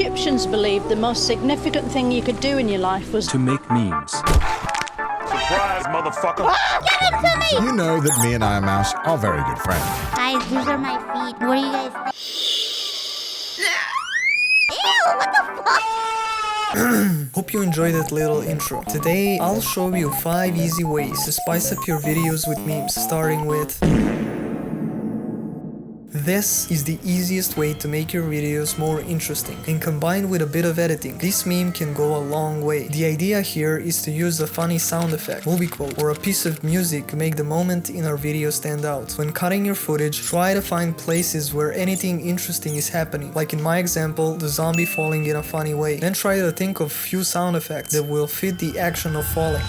Egyptians believed the most significant thing you could do in your life was to make memes. Surprise, motherfucker! Get him to me! You know that me and Iron Mouse are very good friends. Guys, these are my feet. What do you guys think? Ew, what the fuck? Hope you enjoyed that little intro. Today, I'll show you 5 easy ways to spice up your videos with memes, starting with... This is the easiest way to make your videos more interesting, and combined with a bit of editing, this meme can go a long way. The idea here is to use a funny sound effect, movie quote, or a piece of music to make the moment in our video stand out. When cutting your footage, try to find places where anything interesting is happening, like in my example, the zombie falling in a funny way. Then try to think of few sound effects that will fit the action of falling.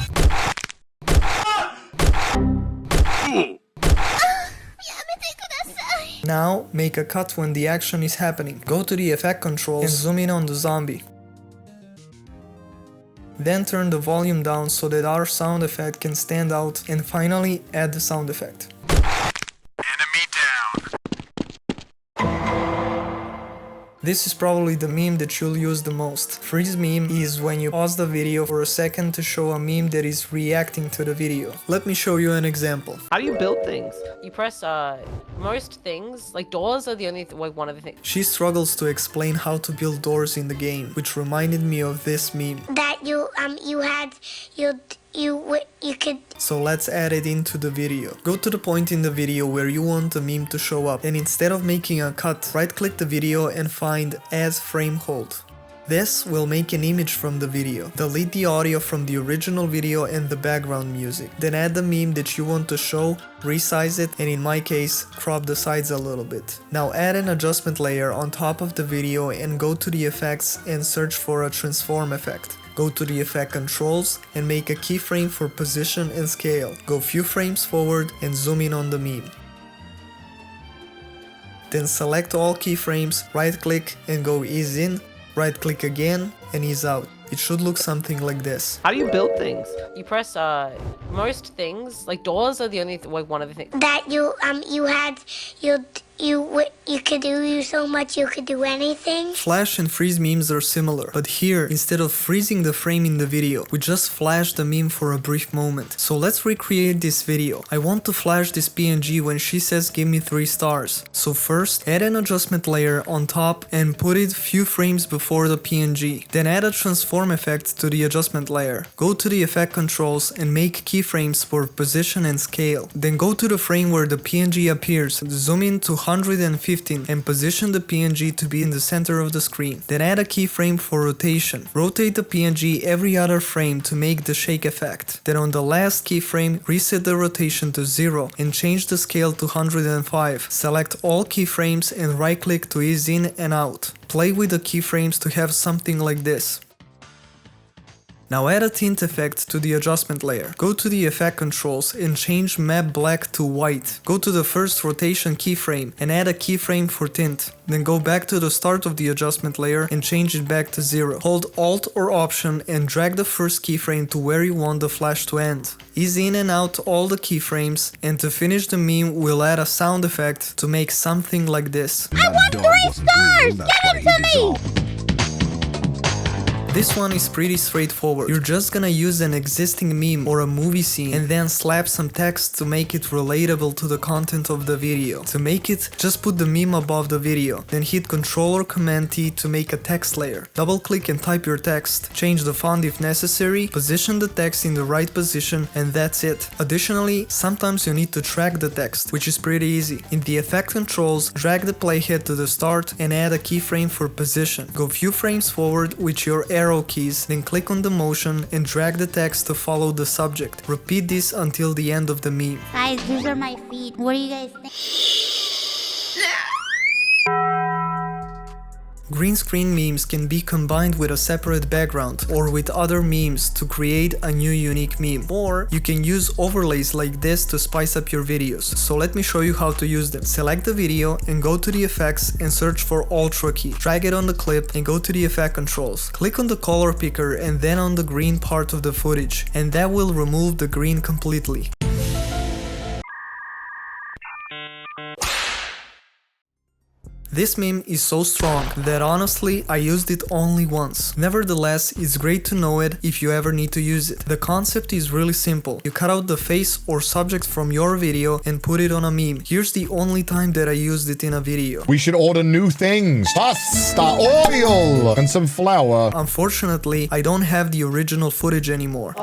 Now, make a cut when the action is happening. Go to the effect controls and zoom in on the zombie. Then turn the volume down so that our sound effect can stand out, and finally add the sound effect. Enemy down! This is probably the meme that you'll use the most. Freeze meme is when you pause the video for a second to show a meme that is reacting to the video. Let me show you an example. How do you build things? You press most things, like doors are the only one of the things. She struggles to explain how to build doors in the game, which reminded me of this meme. That you could... So let's add it into the video. Go to the point in the video where you want the meme to show up, and instead of making a cut, right click the video and find As Frame Hold. This will make an image from the video. Delete the audio from the original video and the background music. Then add the meme that you want to show, resize it, and in my case, crop the sides a little bit. Now add an adjustment layer on top of the video and go to the effects and search for a transform effect. Go to the effect controls and make a keyframe for position and scale. Go few frames forward and zoom in on the meme. Then select all keyframes, right click and go ease in, right click again and ease out. It should look something like this. How do you build things? You press most things, like doors are the only one of the things. That you could do so much, you could do anything. Flash and freeze memes are similar, but here, instead of freezing the frame in the video, we just flash the meme for a brief moment. So let's recreate this video. I want to flash this PNG when she says give me 3 stars. So first, add an adjustment layer on top and put it few frames before the PNG. Then add a transform effect to the adjustment layer. Go to the effect controls and make keyframes for position and scale. Then go to the frame where the PNG appears, zoom in to 115 and position the PNG to be in the center of the screen. Then add a keyframe for rotation. Rotate the PNG every other frame to make the shake effect. Then on the last keyframe, reset the rotation to 0 and change the scale to 105. Select all keyframes and right click to ease in and out. Play with the keyframes to have something like this. Now add a tint effect to the adjustment layer. Go to the effect controls and change map black to white. Go to the first rotation keyframe and add a keyframe for tint. Then go back to the start of the adjustment layer and change it back to 0. Hold Alt or Option and drag the first keyframe to where you want the flash to end. Ease in and out all the keyframes, and to finish the meme we'll add a sound effect to make something like this. I want 3 stars! Get him to me! This one is pretty straightforward. You're just gonna use an existing meme or a movie scene and then slap some text to make it relatable to the content of the video. To make it, just put the meme above the video, then hit Ctrl or Command T to make a text layer. Double click and type your text, change the font if necessary, position the text in the right position, and that's it. Additionally, sometimes you need to track the text, which is pretty easy. In the effect controls, drag the playhead to the start and add a keyframe for position. Go few frames forward with your arrow keys, then click on the motion and drag the text to follow the subject. Repeat this until the end of the meme. Guys, these are my feet. What do you guys think? Green screen memes can be combined with a separate background or with other memes to create a new unique meme. Or you can use overlays like this to spice up your videos. So let me show you how to use them. Select the video and go to the effects and search for Ultra key. Drag it on the clip and go to the effect controls. Click on the color picker and then on the green part of the footage, and that will remove the green completely. This meme is so strong that honestly I used it only once. Nevertheless, it's great to know it if you ever need to use it. The concept is really simple. You cut out the face or subject from your video and put it on a meme. Here's the only time that I used it in a video. We should order new things. Pasta, oil, and some flour. Unfortunately, I don't have the original footage anymore.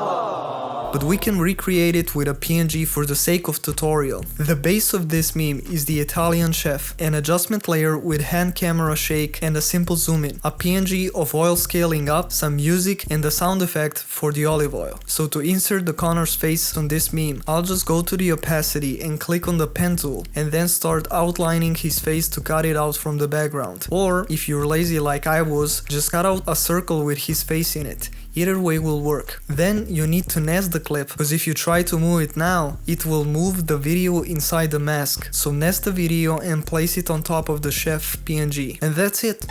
But we can recreate it with a PNG for the sake of tutorial. The base of this meme is the Italian chef, an adjustment layer with hand camera shake and a simple zoom in, a PNG of oil scaling up, some music and a sound effect for the olive oil. So to insert the Connor's face on this meme, I'll just go to the opacity and click on the pen tool and then start outlining his face to cut it out from the background. Or if you're lazy like I was, just cut out a circle with his face in it. Either way will work. Then you need to nest the clip, because if you try to move it now, it will move the video inside the mask. So nest the video and place it on top of the chef PNG. And that's it.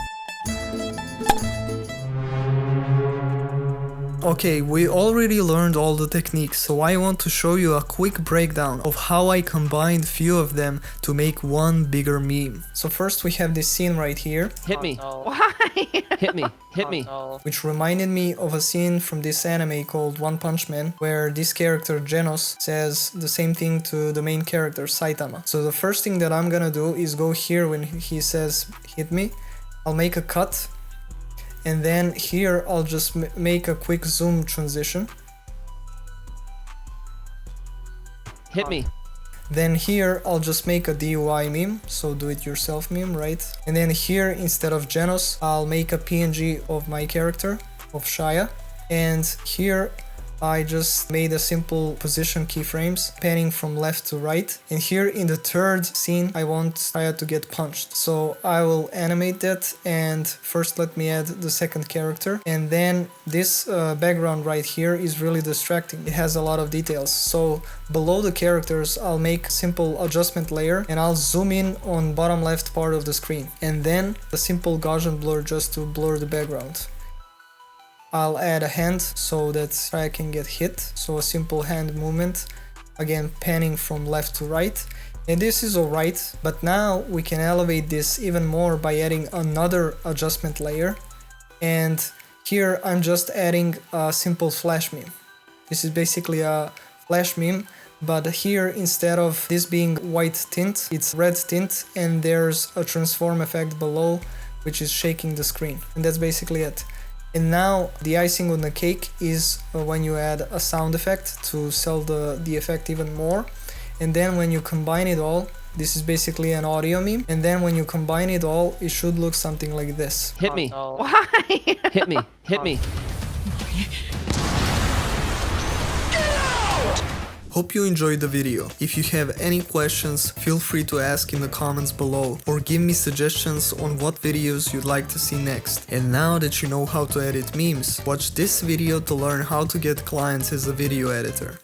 Okay, we already learned all the techniques, so I want to show you a quick breakdown of how I combined few of them to make one bigger meme. So first we have this scene right here. Hit me. Why? Hit me. Hit me. Which reminded me of a scene from this anime called One Punch Man, where this character Genos says the same thing to the main character Saitama. So the first thing that I'm gonna do is go here when he says hit me. I'll make a cut, and then here I'll just make a quick zoom transition. Hit me. Then here I'll just make a DIY meme, so do it yourself meme, right? And then here instead of Genos, I'll make a PNG of my character, of Shia. And here I just made a simple position keyframes, panning from left to right. And here in the third scene, I want Shia to get punched. So I will animate that, and first let me add the second character. And then this background right here is really distracting. It has a lot of details. So below the characters, I'll make a simple adjustment layer, and I'll zoom in on bottom left part of the screen. And then a simple Gaussian blur just to blur the background. I'll add a hand so that I can get hit, so a simple hand movement, again panning from left to right. And this is alright, but now we can elevate this even more by adding another adjustment layer. And here I'm just adding a simple flash meme. This is basically a flash meme, but here instead of this being white tint, it's red tint, and there's a transform effect below which is shaking the screen. And that's basically it. And now the icing on the cake is when you add a sound effect to sell the effect even more. And then when you combine it all, this is basically an audio meme. And then when you combine it all, it should look something like this. Hit me. Why? Hit me. Hit me. Hope you enjoyed the video. If you have any questions, feel free to ask in the comments below, or give me suggestions on what videos you'd like to see next. And now that you know how to edit memes, watch this video to learn how to get clients as a video editor.